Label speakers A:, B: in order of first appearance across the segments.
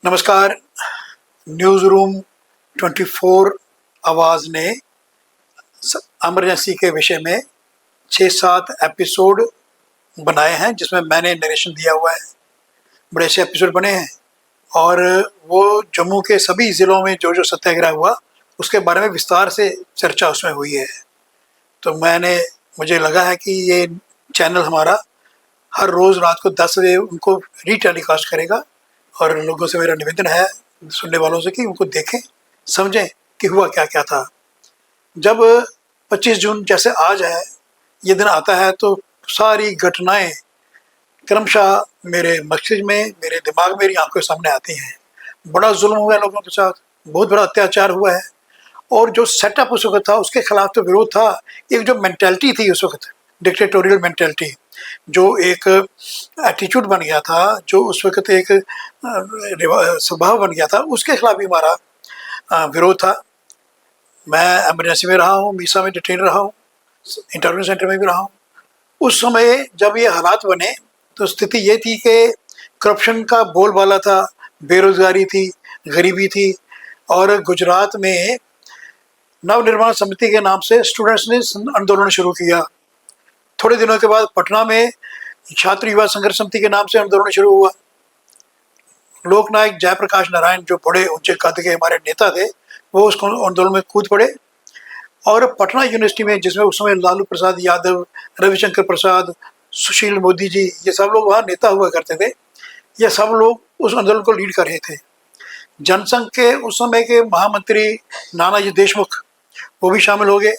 A: नमस्कार। News room 24 आवाज़ ने इमरजेंसी के विषय में 6-7 एपिसोड बनाए हैं जिसमें मैंने नरेशन दिया हुआ है। बड़े अच्छे एपिसोड बने हैं और वो जम्मू के सभी ज़िलों में जो सत्याग्रह हुआ उसके बारे में विस्तार से चर्चा उसमें हुई है। तो मुझे लगा है कि ये चैनल हमारा हर रोज़ रात को 10 बजे उनको रीटेलीकास्ट करेगा और लोगों से मेरा निवेदन है, सुनने वालों से, कि उनको देखें, समझें कि हुआ क्या क्या था। जब 25 जून जैसे आज है, ये दिन आता है, तो सारी घटनाएं क्रमशः मेरे मस्तिष्क में, मेरे दिमाग में, मेरी आंखों के सामने आती हैं। बड़ा जुल्म हुआ है लोगों के साथ, बहुत बड़ा अत्याचार हुआ है और जो सेटअप उस वक्त था उसके खिलाफ तो विरोध था। एक जो मेंटालिटी थी उस वक्त, डिक्टेटोरियल मेंटालिटी, जो एक एटीट्यूड बन गया था, जो उस वक्त एक स्वभाव बन गया था, उसके खिलाफ भी हमारा विरोध था। मैं इमरजेंसी में रहा हूँ, मीसा में डिटेन रहा हूँ, इंटरव्यू सेंटर में भी रहा हूँ। उस समय जब ये हालात बने तो स्थिति ये थी कि करप्शन का बोलबाला था, बेरोजगारी थी, गरीबी थी और गुजरात में नवनिर्माण समिति के नाम से स्टूडेंट्स ने आंदोलन शुरू किया। थोड़े दिनों के बाद पटना में छात्र युवा संघर्ष समिति के नाम से आंदोलन शुरू हुआ। लोकनायक जयप्रकाश नारायण, जो बड़े ऊंचे कद के हमारे नेता थे, वो उस आंदोलन में कूद पड़े और पटना यूनिवर्सिटी में, जिसमें उस समय लालू प्रसाद यादव, रविशंकर प्रसाद, सुशील मोदी जी, ये सब लोग वहाँ नेता हुआ करते थे, ये सब लोग उस आंदोलन को लीड कर रहे थे। जनसंघ के उस समय के महामंत्री नानाजी देशमुख, वो भी शामिल हो गए।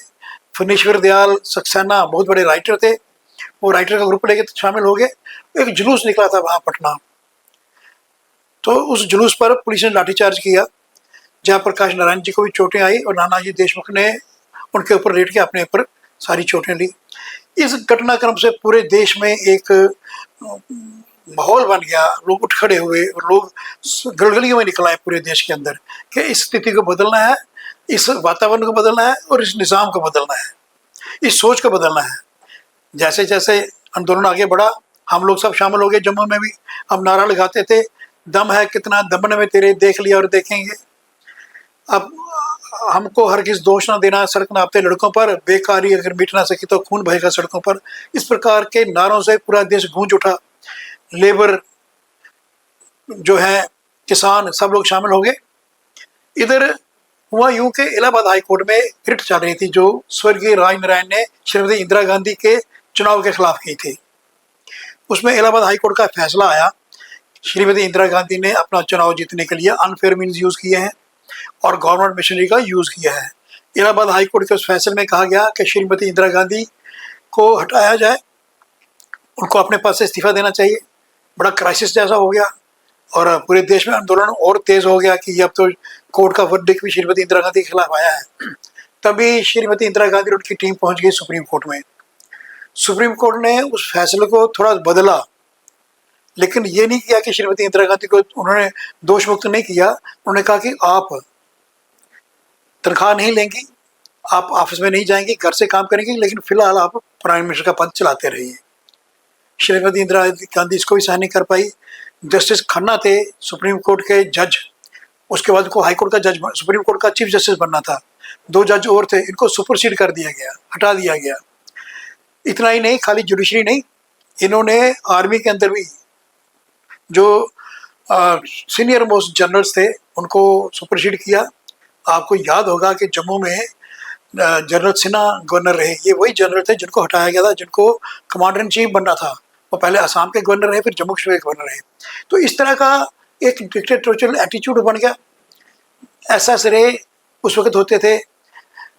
A: फनीश्वर दयाल सक्सेना, बहुत बड़े राइटर थे, वो राइटर का ग्रुप लेके शामिल हो गए। एक जुलूस निकला था वहाँ पटना, तो उस जुलूस पर पुलिस ने लाठीचार्ज किया। जयप्रकाश नारायण जी को भी चोटें आई और नानाजी देशमुख ने उनके ऊपर रेट के अपने ऊपर सारी चोटें ली। इस घटनाक्रम से पूरे देश में एक माहौल बन गया, लोग उठ खड़े हुए और लोग गलगलियों में निकल आए पूरे देश के अंदर कि इस स्थिति को बदलना है, इस वातावरण को बदलना है और इस निज़ाम को बदलना है, इस सोच को बदलना है। जैसे जैसे आंदोलन आगे बढ़ा, हम लोग सब शामिल हो गए। जम्मू में भी हम नारा लगाते थे, दम है कितना दमन में तेरे, देख लिया और देखेंगे। अब हमको हर किस दोष ना देना, सड़क नापते लड़कों पर, बेकारी अगर मिट ना सकी तो खून बहेगा सड़कों पर। इस प्रकार के नारों से पूरा देश गूंज उठा। लेबर जो है, किसान, सब लोग शामिल हो गए। इधर हुआ यूं कि इलाहाबाद हाई कोर्ट में रिट चल रही थी, जो स्वर्गीय राजनारायण ने श्रीमती इंदिरा गांधी के चुनाव के खिलाफ की थी। उसमें इलाहाबाद हाई कोर्ट का फैसला आया, श्रीमती इंदिरा गांधी ने अपना चुनाव जीतने के लिए अनफेयर मीन्स यूज़ किए हैं और गवर्नमेंट मशीनरी का यूज़ किया है। इलाहाबाद हाई कोर्ट के उस फैसले में कहा गया कि श्रीमती इंदिरा गांधी को हटाया जाए, उनको अपने पद से इस्तीफा देना चाहिए। बड़ा क्राइसिस जैसा हो गया और पूरे देश में आंदोलन और तेज़ हो गया कि अब तो कोर्ट का वर्डिक्ट भी श्रीमती इंदिरा गांधी के खिलाफ आया है। तभी श्रीमती इंदिरा गांधी और उनकी टीम पहुंच गई सुप्रीम कोर्ट में। सुप्रीम कोर्ट ने उस फैसले को थोड़ा बदला, लेकिन ये नहीं किया कि श्रीमती इंदिरा गांधी को उन्होंने दोष मुक्त नहीं किया। उन्होंने कहा कि आप तनख्वाह नहीं लेंगी, आप ऑफिस में नहीं जाएंगी, घर से काम करेंगी, लेकिन फिलहाल आप प्राइम मिनिस्टर का पद चलाते रहिए। श्रीमती इंदिरा गांधी इसको भी सहन नहीं कर पाई। जस्टिस खन्ना थे सुप्रीम कोर्ट के जज, उसके बाद को हाई कोर्ट का जज, सुप्रीम कोर्ट का चीफ जस्टिस बनना था। 2 जज और थे, इनको सुपरसीड कर दिया गया, हटा दिया गया। इतना ही नहीं, खाली जुडिशरी नहीं, इन्होंने आर्मी के अंदर भी जो सीनियर मोस्ट जनरल्स थे उनको सुपरसीड किया। आपको याद होगा कि जम्मू में जनरल सिन्हा गवर्नर रहे, ये वही जनरल थे जिनको हटाया गया था, जिनको कमांडर इन चीफ बनना था। वो पहले असम के गवर्नर रहे, फिर जम्मू कश्मीर के गवर्नर रहे। तो इस तरह का एक डिक्टेटोरियल एटीट्यूड बन गया। ऐसा सरे उस वक्त होते थे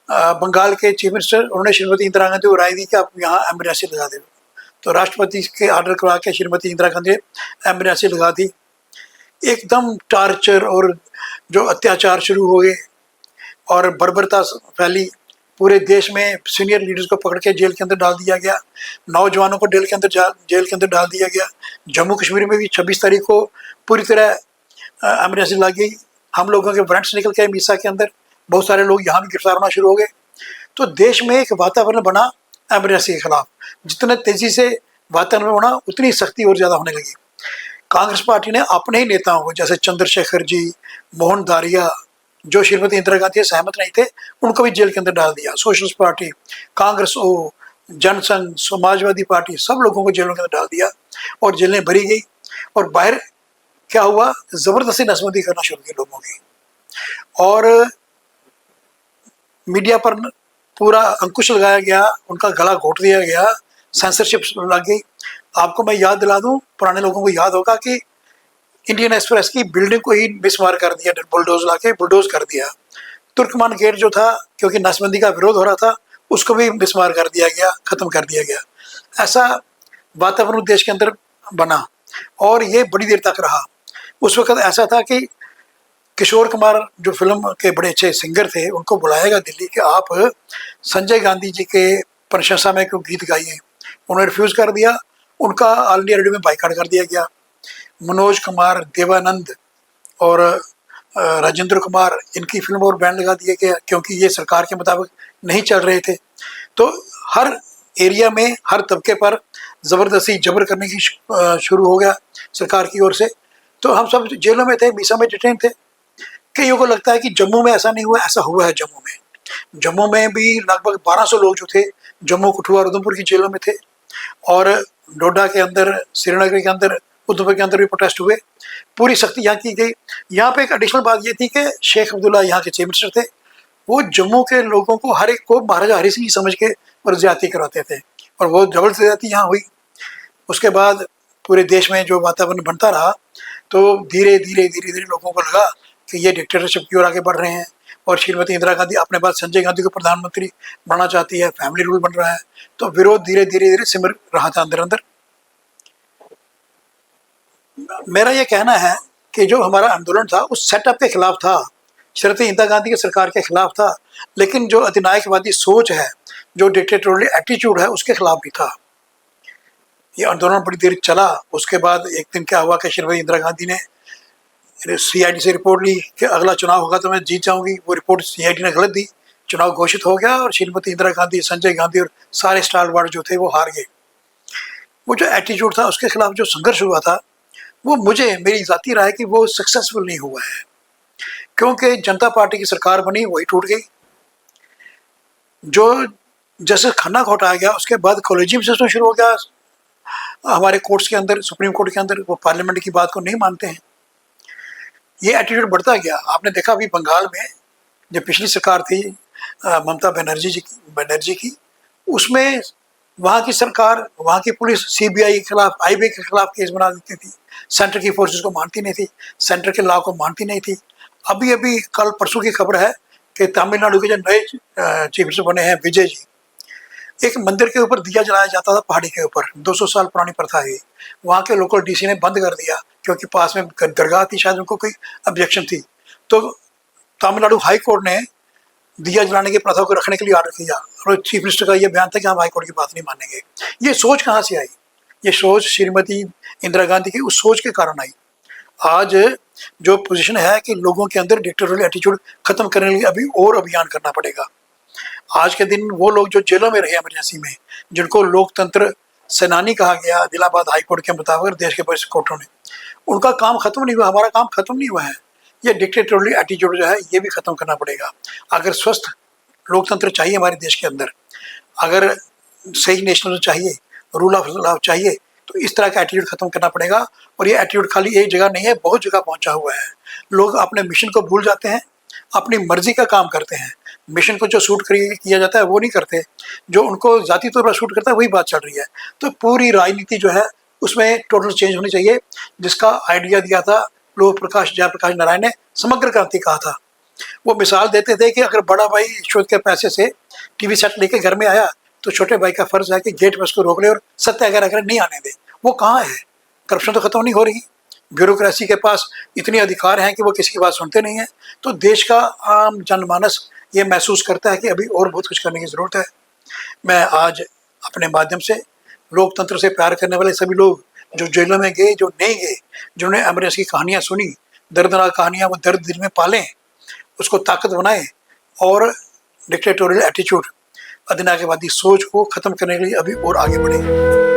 A: बंगाल के चीफ मिनिस्टर, उन्होंने श्रीमती इंदिरा गांधी को राय दी कि आप यहाँ एम्बेसी लगा दे। तो राष्ट्रपति के आर्डर करवा के श्रीमती इंदिरा गांधी ने एम्बेसी लगा दी। एकदम टार्चर और जो अत्याचार शुरू हो गए और बर्बरता फैली पूरे देश में। सीनियर लीडर्स को पकड़ के जेल के अंदर डाल दिया गया, नौजवानों को जेल के अंदर डाल दिया गया। जम्मू कश्मीर में भी 26 तारीख को पूरी तरह एमरजेंसी लग गई। हम लोगों के वारंट्स निकल के मीसा के अंदर, बहुत सारे लोग यहाँ भी गिरफ्तार होना शुरू हो गए। तो देश में एक वातावरण बना एमरजेंसी के खिलाफ। जितने तेज़ी से वातावरण बना, उतनी सख्ती और ज़्यादा होने लगी। कांग्रेस पार्टी ने अपने ही नेताओं को, जैसे चंद्रशेखर जी, मोहन दारिया, जो श्रीमती इंदिरा गांधी से सहमत नहीं थे, उनको भी जेल के अंदर डाल दिया। सोशलिस्ट पार्टी, कांग्रेस, ओ जनसंघ, समाजवादी पार्टी, सब लोगों को जेलों के अंदर डाल दिया और जेलें भरी गई। और बाहर क्या हुआ, जबरदस्ती नसबंदी करना शुरू की लोगों की, और मीडिया पर पूरा अंकुश लगाया गया, उनका गला घोट दिया गया, सेंसरशिप लग गई। आपको मैं याद दिला दूं, पुराने लोगों को याद होगा कि इंडियन एक्सप्रेस की बिल्डिंग को ही मिसमार कर दिया, बुलडोज लाके बुलडोज कर दिया। तुर्कमान गेट जो था, क्योंकि नसबंदी का विरोध हो रहा था, उसको भी मिसमार कर दिया गया, खत्म कर दिया गया। ऐसा वातावरण देश के अंदर बना और ये बड़ी देर तक रहा। उस वक्त ऐसा था कि किशोर कुमार जो फिल्म के बड़े अच्छे सिंगर थे, उनको बुलाया गया दिल्ली कि आप संजय गांधी जी के प्रशंसा में क्यों गीत गाइए। उन्होंने रिफ्यूज़ कर दिया, उनका ऑल इंडिया रेडियो में बाइकाट कर दिया गया। मनोज कुमार, देवानंद और राजेंद्र कुमार, इनकी फिल्म और बैन लगा दिया गया क्योंकि ये सरकार के मुताबिक नहीं चल रहे थे। तो हर एरिया में, हर तबके पर ज़बरदस्ती जबर करने की शुरू हो गया सरकार की ओर से। तो हम सब जेलों में थे, मीसा में डिटेन थे। कईयों को लगता है कि जम्मू में ऐसा नहीं हुआ, ऐसा हुआ है जम्मू में। जम्मू में भी लगभग 1200 लोग जो थे, जम्मू, कठुआ और उधमपुर की जेलों में थे, और डोडा के अंदर, श्रीनगर के अंदर, उधमपुर के अंदर भी प्रोटेस्ट हुए। पूरी सख्ती यहाँ की गई। यहाँ पे एक एडिशनल बात ये थी कि शेख अब्दुल्ला यहाँ के चीफ मिनिस्टर थे, वो जम्मू के लोगों को हर एक को महाराजा हरी सिंह समझ के और ज्यादती कराते थे, और वो डबल ज्यादती यहाँ हुई। उसके बाद पूरे देश में जो वातावरण बनता रहा, तो धीरे धीरे धीरे धीरे लोगों को लगा कि ये डिक्टेटरशिप की ओर आगे बढ़ रहे हैं, और श्रीमती इंदिरा गांधी अपने बाद संजय गांधी को प्रधानमंत्री बनाना चाहती है, फैमिली रूल बन रहा है। तो विरोध धीरे धीरे धीरे सिमर रहा था अंदर अंदर। मेरा ये कहना है कि जो हमारा आंदोलन था उस सेटअप के खिलाफ था, श्रीमती इंदिरा गांधी की सरकार के खिलाफ था, लेकिन जो अधिनायकवादी सोच है, जो डिक्टेटोरियल एटीट्यूड है, उसके खिलाफ भी था। ये आंदोलन बड़ी देर चला। उसके बाद एक दिन क्या हुआ कि श्रीमती इंदिरा गांधी ने सीआईडी से रिपोर्ट ली कि अगला चुनाव होगा तो मैं जीत जाऊंगी। वो रिपोर्ट सीआईडी ने गलत दी, चुनाव घोषित हो गया और श्रीमती इंदिरा गांधी, संजय गांधी और सारे स्टारवार्ड जो थे वो हार गए। वो जो एटीट्यूड था, उसके खिलाफ जो संघर्ष हुआ था, वो मेरी जाती राय कि वो सक्सेसफुल नहीं हुआ है, क्योंकि जनता पार्टी की सरकार बनी, वही टूट गई। जो जैसे खाना घोटाया गया, उसके बाद कॉलेजियम सिस्टम शुरू हो गया हमारे कोर्ट्स के अंदर, सुप्रीम कोर्ट के अंदर। वो पार्लियामेंट की बात को नहीं मानते हैं। ये एटीट्यूड बढ़ता गया। आपने देखा अभी बंगाल में जो पिछली सरकार थी ममता बनर्जी की, उसमें वहाँ की सरकार, वहाँ की पुलिस सीबीआई के खिलाफ, आईबी के खिलाफ केस बना देती थी। सेंटर की फोर्सेस को मानती नहीं थी, सेंटर के लॉ को मानती नहीं थी। अभी अभी कल परसों की खबर है कि तमिलनाडु के जो नए चीफ मिनिस्टर बने हैं, विजय जी, एक मंदिर के ऊपर दिया जलाया जाता था पहाड़ी के ऊपर, 200 साल पुरानी प्रथा है। वहाँ के लोकल डीसी ने बंद कर दिया क्योंकि पास में दरगाह थी, शायद उनको कोई ऑब्जेक्शन थी। तो तमिलनाडु हाई कोर्ट ने दिया जलाने की प्रथा को रखने के लिए ऑर्डर किया, और चीफ मिनिस्टर का ये बयान था कि हम हाई कोर्ट की बात नहीं मानेंगे। ये सोच कहाँ से आई? ये सोच श्रीमती इंदिरा गांधी की उस सोच के कारण आई। आज जो पोजीशन है कि लोगों के अंदर डिक्टेटोरियल एटीट्यूड खत्म करने के लिए अभी और अभियान करना पड़ेगा। आज के दिन वो लोग जो जेलों में रहे इमरजेंसी में, जिनको लोकतंत्र सेनानी कहा गया इलाहाबाद हाई कोर्ट के मुताबिक देश के बड़े कोर्टों ने, उनका काम खत्म नहीं हुआ, हमारा काम खत्म नहीं हुआ है। ये डिक्टेटोरियल एटीट्यूड जो है, ये भी खत्म करना पड़ेगा। अगर स्वस्थ लोकतंत्र चाहिए हमारे देश के अंदर, अगर सही नेशनल चाहिए, रूल ऑफ लॉ चाहिए, तो इस तरह का एटीट्यूड खत्म करना पड़ेगा। और ये एटीट्यूड खाली एक जगह नहीं है, बहुत जगह पहुंचा हुआ है। लोग अपने मिशन को भूल जाते हैं, अपनी मर्जी का काम करते हैं। मिशन को जो सूट किया जाता है वो नहीं करते, जो उनको जाती तौर पर सूट करता है वही बात चल रही है। तो पूरी राजनीति जो है उसमें टोटल चेंज होनी चाहिए, जिसका आइडिया दिया था जयप्रकाश नारायण ने, समग्र क्रांति कहा था। वो मिसाल देते थे कि अगर बड़ा भाई ईश्वर के पैसे से टीवी सेट लेके घर में आया, तो छोटे भाई का फर्ज है कि गेट पर उसको रोक ले और सत्याग्रह कर नहीं आने दे। वो कहाँ है? करप्शन तो खत्म नहीं हो रही, ब्यूरोक्रेसी के पास इतने अधिकार हैं कि वो किसी की बात सुनते नहीं हैं। तो देश का आम जनमानस ये महसूस करता है कि अभी और बहुत कुछ करने की ज़रूरत है। मैं आज अपने माध्यम से लोकतंत्र से प्यार करने वाले सभी लोग जो जेलों में गए, जो नहीं गए, जिन्होंने अमरेश की कहानियाँ सुनी, दर्दनाक कहानियाँ, वो दर्द दिल में पालें, उसको ताकत बनाएं और डिक्टेटोरियल एटीट्यूड, अधिनायकवादी सोच को ख़त्म करने के लिए अभी और आगे बढ़ें।